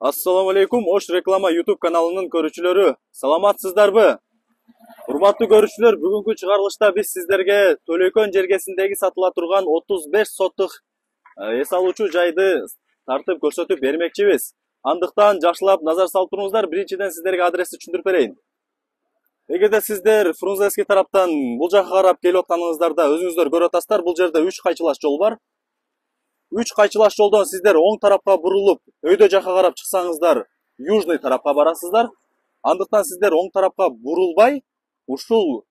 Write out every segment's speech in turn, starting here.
Assalamu alaikum, Oş Reklama YouTube kanalının görüşçülері. Salamatсыздарбы? Урматтуу görüşçülер, бүгүнкү чыгарылышта биз сиздерге Төлөкөн жергесиндеги сатыла турган 35 соттук эс алуучу жайды тартып көрсөтүп бермекчибиз. Андыктан жакшылап назар салып туруңуздар. Биринчиден сиздерге адрести түшүндүрүп берейин. Эгерде сиздер Фрунзенский тараптан бул жакка карап келип атканыңыздарда өзүңүздөр көрүп атасыздар, бул жерде 3 кайчылаш жол бар. 3 кайчылаш жолдон сиздер оң тарапка бурулуп, өйдө жака карап чыксаңыздар, южный тарапка барасыздар. Андыктан сиздер оң тарапка бурулбай, ушул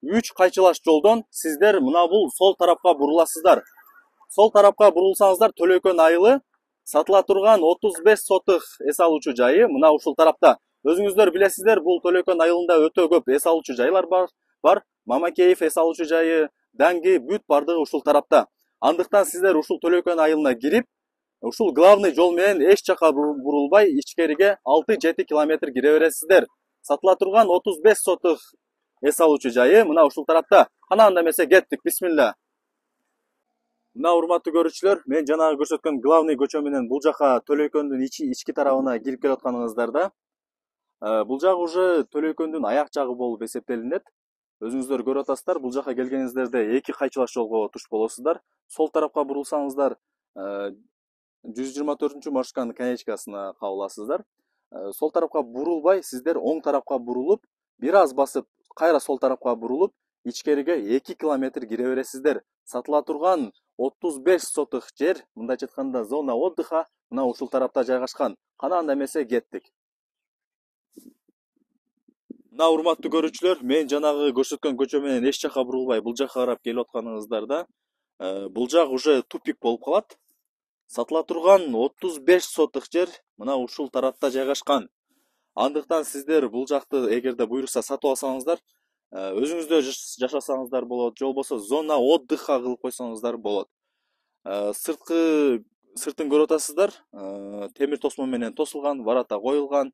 3 кайчылаш жолдон сиздер мына бул сол тарапка буруласыздар. Сол тарапка бурулсаңыздар, Төлөкөн айылы сатыла турган 35 сотук эс алуучу жайы мына ушул тарапта. Өзүңүздөр билесиздер, бул Төлөкөн айылында өтө көп эс алуучу жайлар бар. Мамакеев эс алуучу жайы, Данги, бүт бардыгы ушул тарапта. Андыктан сиздер ушул Төлөкөн айылына кирип, ушул главный жол менен эч жака бурулбай, ичкериге 6-7 километр кире бересиздер. Сатыла турган 35 сотук эс алуучу жайы мына ушул тарапта. Кана анда эмесе кеттик, бисмилла. Мына урматтуу көрүүчүлөр, мен жанагы көрсөткөн главный көчө менен бул жака Төлөкөндүн ички тарабына кирип келип атканыңыздарда, бул жак уже Төлөкөндүн аяк жагы болуп эсептелинет. Өзүңүздөр көрүп атасыздар, бул жака келгениңиздерде 2 кайчылаш жолго туш болосуздар. Сол тарапка бурулсаңыздар, 124 маршрутканын конечкасына кабыласыздар. Сол тарапка бурулбай, сиздер оң тарапка бурулуп, бир аз басып, кайра сол тарапка бурулуп, ичкериге 2 километр кире бересиздер. Сатыла турган 35 сотук жер, мындайча айтканда зона отдыха, мына ушул тарапта жайгашкан. Кана анда эмесе кеттик. Мына урматтуу көрүүчүлөр, мен жанагы көрсөткөн көчө менен эч жака бурулбай бул жака карап келип атканыңыздарда, бул жак уже тупик болуп калат. Сатыла турган 35 сотук жер мына ушул тарапта жайгашкан. Андыктан сиздер бул жакты эгерде буйрукса сатып алсаңыздар, өзүңүздөр жашасаңыздар болот, же болбосо зона отдыха кылып койсоңуздар болот. Сыртын көрүп атасыздар, темир тосмо менен тосулган, варата коюлган,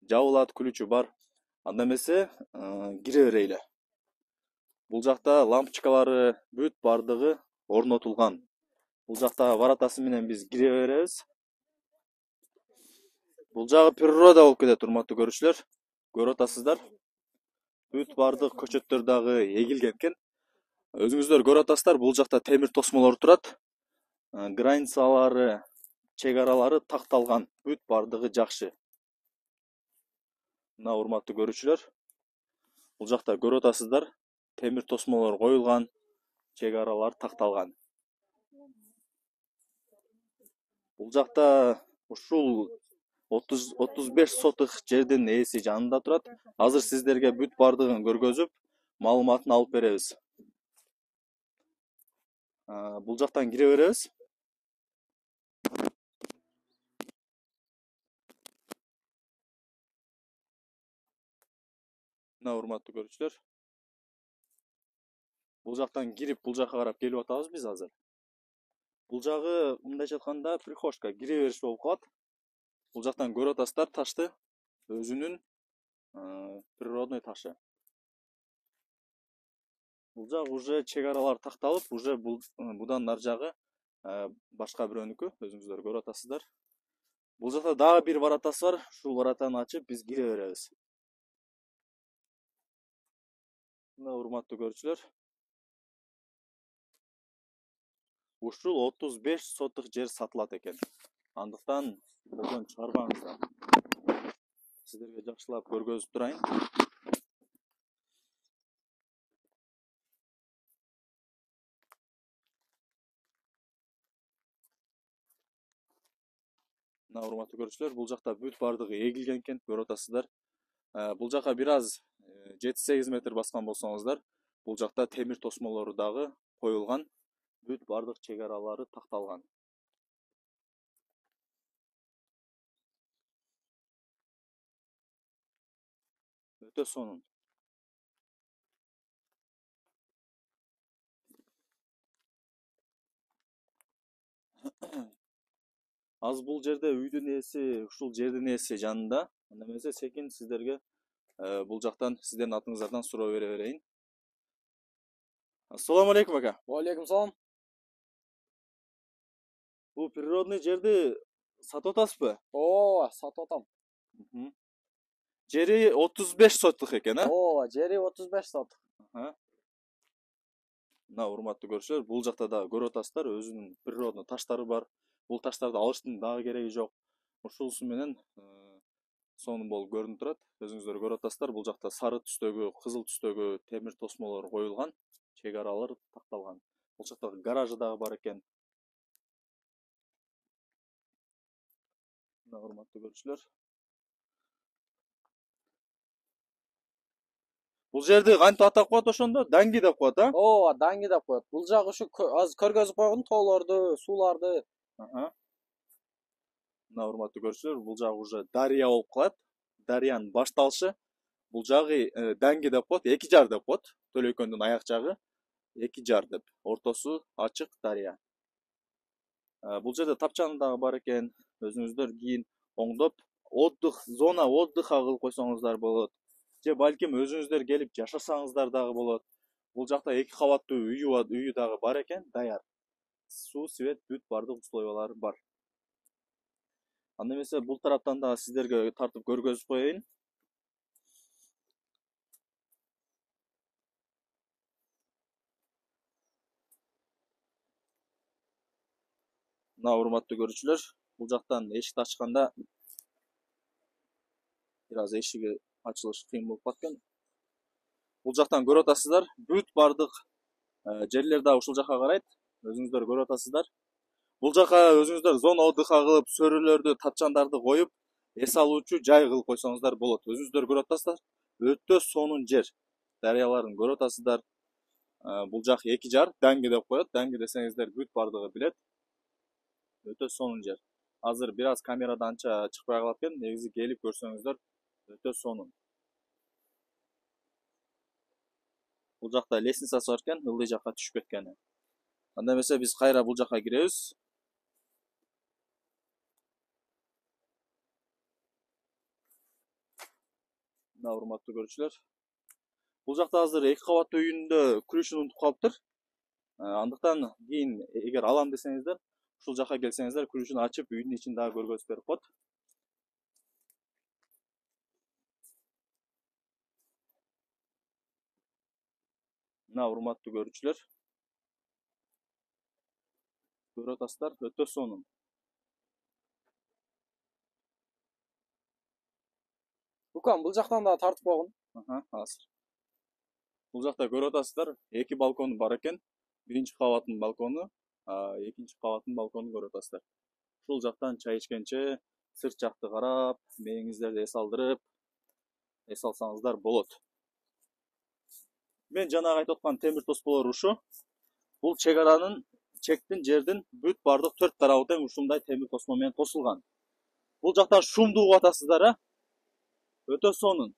жабылат, ключу бар. Анда эмесе кире берейле. Бул жакта лампочкалары бүт бардыгы орнотулган. Бул жакта варатасы менен биз кире беребиз. Бул жагы природа болуп кетет, урматтуу көрүүчүлөр. Көрүп атасыздар. Бүт бардык көчөттөр дагы эгилген экен. Өзүңүздөр көрүп атасыздар, бул жакта темир тосмолор турат. Границалары, чек аралары такталган. Бүт бардыгы жакшы. Мына урматтуу көрүүчүлөр, бул жакта көрүп атасыздар, темир тосмолор коюлган, чек аралар такталган. Бул жакта ушул 35 сотук жердин ээси жанында турат. Азыр сиздерге бүт бардыгын көргөзүп, маалыматын алып беребиз. Бул жактан кире беребиз. Мына урматтуу көрүүчүлөр, бул жактан кирип, бул жака карап келип атабыз биз азыр. Бул жагы мындайча айтканда прихожка, кире бериш болуп калат. Бул жактан көрүп атасыздар ташты, өзүнүн природный ташы. Бул жак уже чек аралар такталып, уже будан нар жагы башка бирөөнүкү, өзүңүздөр көрүп атасыздар. Бул жакта дагы бир варатасы бар, ушул варатаны ачып биз кире беребиз. Мына урматтуу көрүүчүлөр, ушул 35 сотук жер сатылат экен. Андыктан бойдон чыгарбаңыздар. Сиздерге жакшылап көргөзүп турайын. Мына урматтуу көрүүчүлөр, бул жакта бүт бардыгы эгилген экен, көрүп атасыздар. Бул жака бир аз 7-8 метр баскан болсоңуздар, бул жакта темир тосмолору дагы коюлган, бүт бардык чек аралары такталган. Өтө сонун. Az bul жерде үйдүн ээси, ушул жердин ээси жанында. Анда эмесе секин сиздерге бул жактан сиздердин атыңыздардан суроо бере берейин. Ассаламу алейкум ака. Алейкум салам. Бул природный жерди сатып атасызбы? Ооба, сатып атам. Жери 35 соттук экен, а? Ооба, жери 35 сотук. Мына урматтуу көрүүчүлөр, бул жакта дагы көрүп атасыздар, өзүнүн природный таштары бар. Бул таштарды алыштын дагы кереги жок. Ушунусу менен сонун болуп көрүнүп турат. Өзүңүздөр көрүп атасыздар, бул жакта сары түстөгү, кызыл түстөгү темир тосмолор коюлган, чек аралар такталган. Бул жакта гаражы дагы бар экен. Мына урматтуу көрүүчүлөр. Бул жерди кантип атап коет ошондо? Данги деп коет, а? Ооба, Данги деп коет. Бул жак ушу азыр көргөзүп койгон тоолорду, сууларды. Мына урматтуу көрүүчүлөр, бул жагы уже дария болуп калат. Дарыянын башталышы. Бул жагы Данги деп коет, эки жар деп коет. Төлөйкөндүн аяк жагы эки жар деп. Ортосу ачык дарыя. Бул жерде тапчан дагы бар экен. Өзүңүздөр кийин оңдоп, зона отдыха кылып койсоңуздар болот. Же балким өзүңүздөр келип жашасаңыздар дагы болот. Бул жакта эки кабаттуу үйү дагы бар экен, даяр. Суу, свет, бүт бардык условиялары бар. Анда эмесе бул тараптан дагы сиздерге тартып көргөзүп коеюн. Мына урматтуу көрүүчүлөр, бул жактан эшикти ачканда бир аз эшиги ачылышы кыйын болуп калат. Бул жактан көрүп атасыздар, бүт бардык жерлер дагы ушул жака карайт. Өзүңүздөр көрүп атасыздар. Бул жака өзүңүздөр зона отдыха кылып, сөрүлөрдү, тапчандарды коюп, эс алуучу жай кылып койсоңуздар болот. Өзүңүздөр көрүп атасыздар. Өтө сонун жер. Дарыяларын көрүп атасыздар. Бул жак эки жар, Данги деп коет. Данги десеңиздер бүт бардыгы билет. Өтө сонун жер. Азыр бир аз камерада анча чыкпай калат экен, негизи келип көрсөңүздөр өтө сонун. Бул жакта лестницасы бар экен, ылдый жакка түшүп кеткен. Анда эмесе биз кайра бул жака киребиз. Мына урматтуу көрүүчүлөр. Бул жакта азыр эки кабаттуу үйүндө күрүшүн унутуп калыптыр. Андыктан кийин эгер алам десеңиздер, ушул жака келсеңиздер, күрүшүн ачып, үйдүн ичин дагы көргөзүп берип коет. Мына урматтуу көрүүчүлөр. Көрүп атасыздар, өтө сонун. Укам, бул жактан дагы тартып койгон. Азыр. Бул жакта көрүп атасыздар, эки балкону бар экен. Биринчи кабаттын балкону, экинчи кабаттын балконун көрүп атасыздар. Ушул жактан чай ичкенче, сырт жакты карап, мээңиздерди эс алдырып, эс алсаңыздар болот. Мен жанагы айтып аткан темир тосмолор ушу. Бул чектин жердин бүт бардык төрт тарабы тең ушундай темир тосмо менен тосулган. Бул жактан шумду угуп атасыздар, а? Өтө сонун.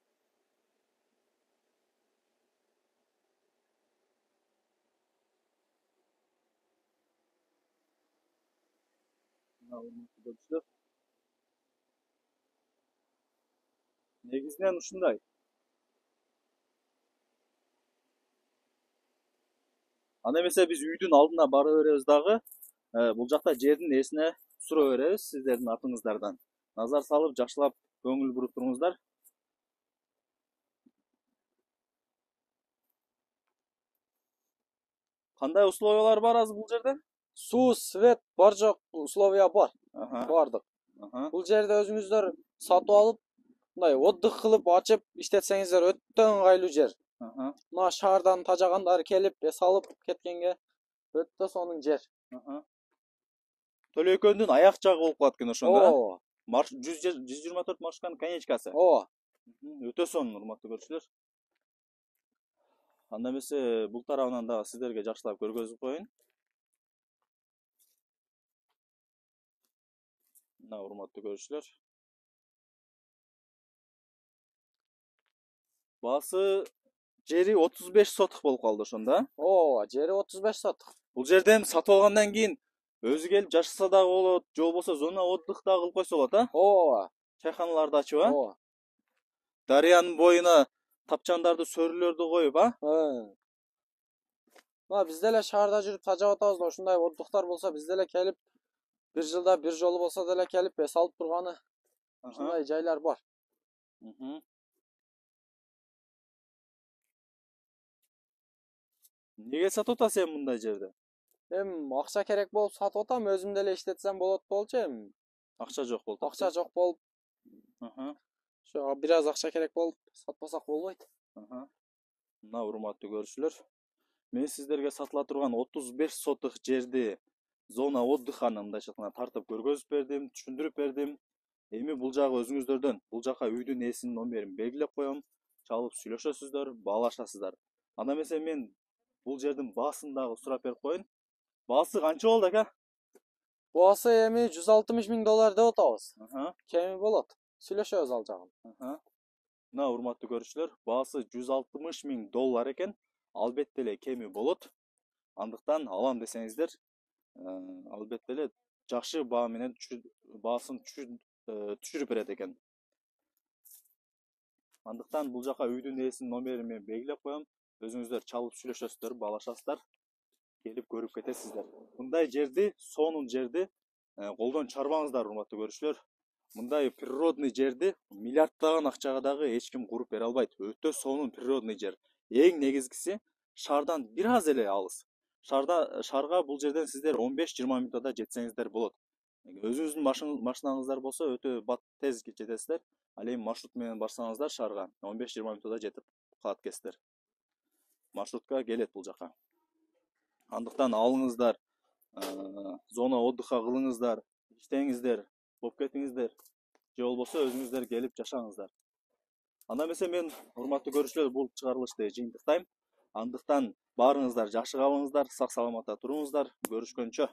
Негизинен ушундай. Анда эмесе биз үйдүн алдына бара беребиз дагы. Бул жакта жердин ээсине суроо беребиз сиздердин атыңыздардан. Назар салып, жакшылап көңүл буруп туруңуздар. Кандай условиялар бар азыр бул жерде? Суу, свет, бар жок условия бар. Бардык. Бул жерде өзүңүздөр сатып алып, мындай отдых кылып, ачып иштетсеңиздер өтө ыңгайлуу жер. Мына шаардан тажагандар келип, эс алып кеткенге өтө сонун жер. Төлөйкөндүн аяк жагы болуп калат экен ошондо. Ооба. 124 маршрутканын конечкасы. Ооба. Өтө сонун, урматтуу көрүүчүлөр. Анда эмесе бул тарабынан дагы сиздерге жакшылап көргөзүп коеюн. Мына урматтуу көрүүчүлөр. Баасы жери 35 сотук болуп калды ошондо. Ооба, жери 35 сотук. Бул жерден сатып алгандан кийин өзү келип жашаса дагы болот, же болбосо зона отдых дагы кылып койсо болот, а? Ооба. Чайханаларды ачып, а? Ооба. Дарыянын боюна тапчандарды, сөрүлөрдү коюп, а? Мына биз деле шаарда жүрүп тажап атабыз да, ушундай отдыхтар болсо биз деле келип Bir жылда bir жолу болса деле келип эс алып турганы ушундай жайлар бар. Неге сатып атасың сен мындай жерде? Акча керек болуп сатып атам, өзүм деле иштетсем болот болчу Акча жок болуп. Акча жок болуп. Ошо бир аз акча керек болуп сатпасак болбойт. Мына урматтуу көрүүчүлөр, мен сиздерге сатыла турган 35 сотық жерди зона отдыханы мындайча айтканда тартып көргөзүп бердим, түшүндүрүп бердим. Эми бул жагы өзүңүздөрдөн, бул жака үйдүн ээсинин номерин белгилеп коем, чалып сүйлөшөсүздөр, баалашасыздар. Анда эмесе мен бул жердин баасын дагы сурап берип коеюн. Баасы канча болду ака? Баасы эми $160,000 деп атабыз. Кеми болот. Сүйлөшөбүз ал жагын. Мына урматтуу көрүүчүлөр, баасы $160,000 экен. Албетте эле кеми болот. Андыктан алам десеңиздер, албетте эле жакшы баа менен баасын түшүрүп берет экен. Андыктан бул жака үйдүн ээсинин номерин мен белгилеп коем. Өзүңүздөр чалып сүйлөшөсүздөр, баалашасыздар, келип көрүп кетесиздер. Мындай жерди, сонун жерди колдон чарбаңыздар, урматтуу көрүүчүлөр. Мындай природный жерди миллиарддаган акчага дагы эч ким куруп бере албайт. Өтө сонун природный жер. Эң негизгиси шаардан бир аз эле алыс. Шаарга бул жерден сиздер 15-20 мүнөттө жетсеңиздер болот. Өзүңүздүн машинаңыздар болсо өтө тез жетесиздер. Ал эми маршрут менен барсаңыздар шаарга 15-20 мүнөттө жетип калат экенсиздер. Маршрутка келет бул жака. Андыктан алыңыздар, зона отдыха кылыңыздар, иштеңиздер, болуп кетиңиздер. Же болбосо өзүңүздөр келип жашаңыздар. Анда эмесе мен урматтуу көрүүчүлөр бул чыгарылышты жыйынтыктайм. Андыктан баарыңыздар жакшы калыңыздар, сак саламатта туруңуздар. Көрүшкөнчө.